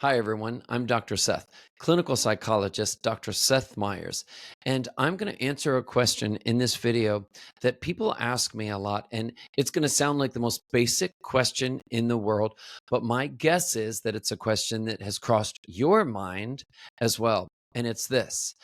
Hi, everyone. I'm Dr. Seth, clinical psychologist, Dr. Seth Meyers, and I'm going to answer a question in this video that people ask me a lot. And it's going to sound like the most basic question in the world, but my guess is that it's a question that has crossed your mind as well. And it's this: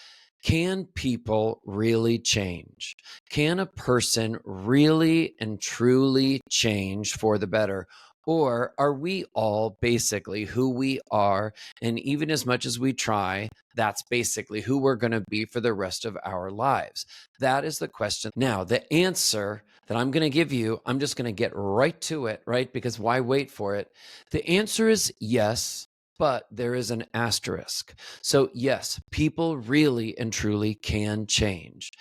can people really change? Can a person really and truly change for the better? Or are we all basically who we are? And even as much as we try, that's basically who we're going to be for the rest of our lives. That is the question. Now, the answer that I'm going to give you, I'm just going to get right to it, right? Because why wait for it? The answer is yes, but there is an asterisk. So, yes, people really and truly can change.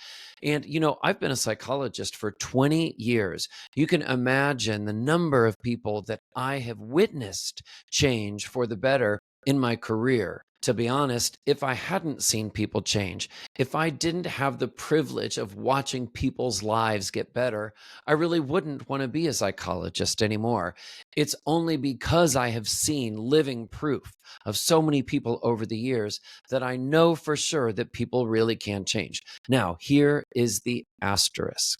And, I've been a psychologist for 20 years. You can imagine the number of people that I have witnessed change for the better in my career. To be honest, if I hadn't seen people change, if I didn't have the privilege of watching people's lives get better, I really wouldn't want to be a psychologist anymore. It's only because I have seen living proof of so many people over the years that I know for sure that people really can change. Now, here is the asterisk.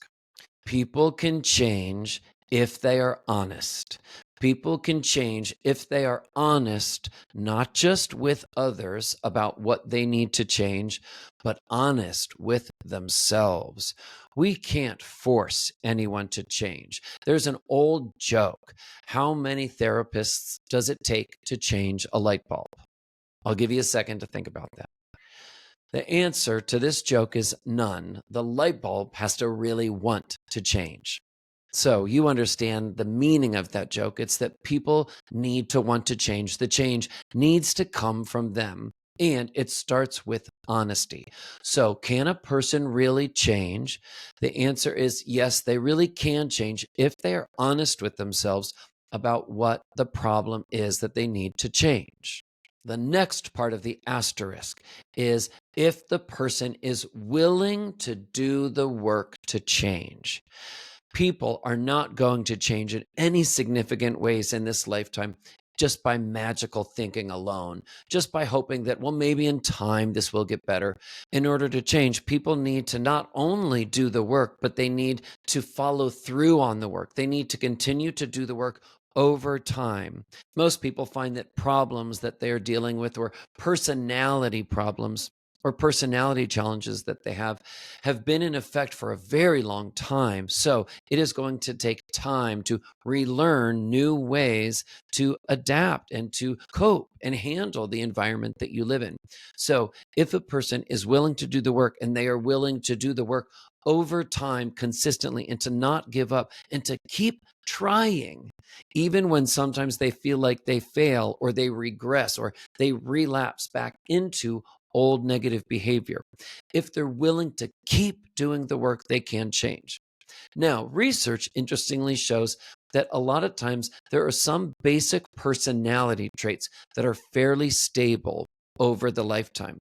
People can change if they are honest. People can change if they are honest, not just with others about what they need to change, but honest with themselves. We can't force anyone to change. There's an old joke. How many therapists does it take to change a light bulb? I'll give you a second to think about that. The answer to this joke is none. The light bulb has to really want to change. So you understand the meaning of that joke. It's that people need to want to change. The change needs to come from them. And it starts with honesty. So, can a person really change? The answer is yes, they really can change if they are honest with themselves about what the problem is that they need to change. The next part of the asterisk is if the person is willing to do the work to change. People are not going to change in any significant ways in this lifetime just by magical thinking alone, just by hoping that, well, maybe in time this will get better. In order to change, people need to not only do the work, but they need to follow through on the work. They need to continue to do the work over time. Most people find that problems that they're dealing with or personality problems or personality challenges that they have been in effect for a very long time. So it is going to take time to relearn new ways to adapt and to cope and handle the environment that you live in. So if a person is willing to do the work and they are willing to do the work over time consistently and to not give up and to keep trying, even when sometimes they feel like they fail or they regress or they relapse back into old negative behavior. If they're willing to keep doing the work, they can change. Now, research interestingly shows that a lot of times there are some basic personality traits that are fairly stable over the lifetime.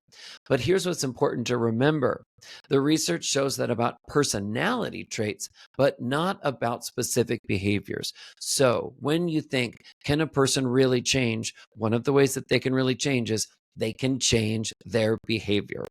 But here's what's important to remember. The research shows that about personality traits, but not about specific behaviors. So when you think, can a person really change? One of the ways that they can really change is they can change their behavior.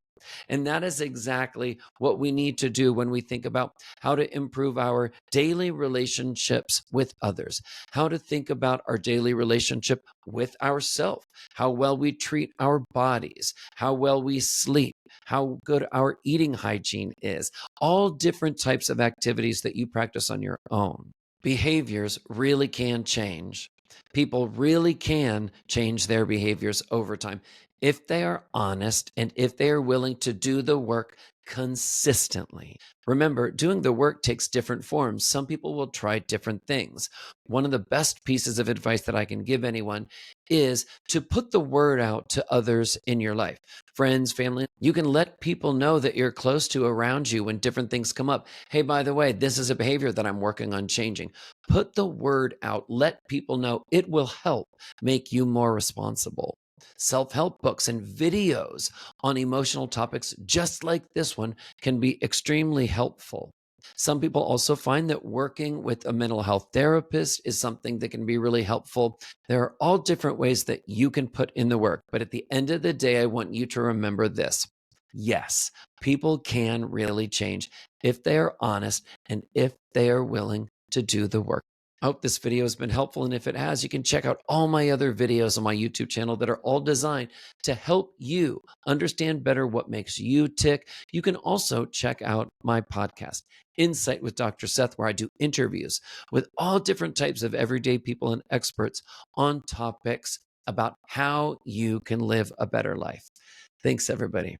And that is exactly what we need to do when we think about how to improve our daily relationships with others, how to think about our daily relationship with ourselves, how well we treat our bodies, how well we sleep, how good our eating hygiene is, all different types of activities that you practice on your own. Behaviors really can change. People really can change their behaviors over time if they are honest and if they are willing to do the work consistently. Remember, doing the work takes different forms. Some people will try different things. One of the best pieces of advice that I can give anyone is to put the word out to others in your life, friends, family. You can let people know that you're close to around you when different things come up. Hey, by the way, this is a behavior that I'm working on changing. Put the word out. Let people know. It will help make you more responsible. Self-help books and videos on emotional topics just like this one can be extremely helpful. Some people also find that working with a mental health therapist is something that can be really helpful. There are all different ways that you can put in the work. But at the end of the day, I want you to remember this. Yes, people can really change if they are honest and if they are willing to do the work. I hope this video has been helpful. And if it has, you can check out all my other videos on my YouTube channel that are all designed to help you understand better what makes you tick. You can also check out my podcast, Insight with Dr. Seth, where I do interviews with all different types of everyday people and experts on topics about how you can live a better life. Thanks, everybody.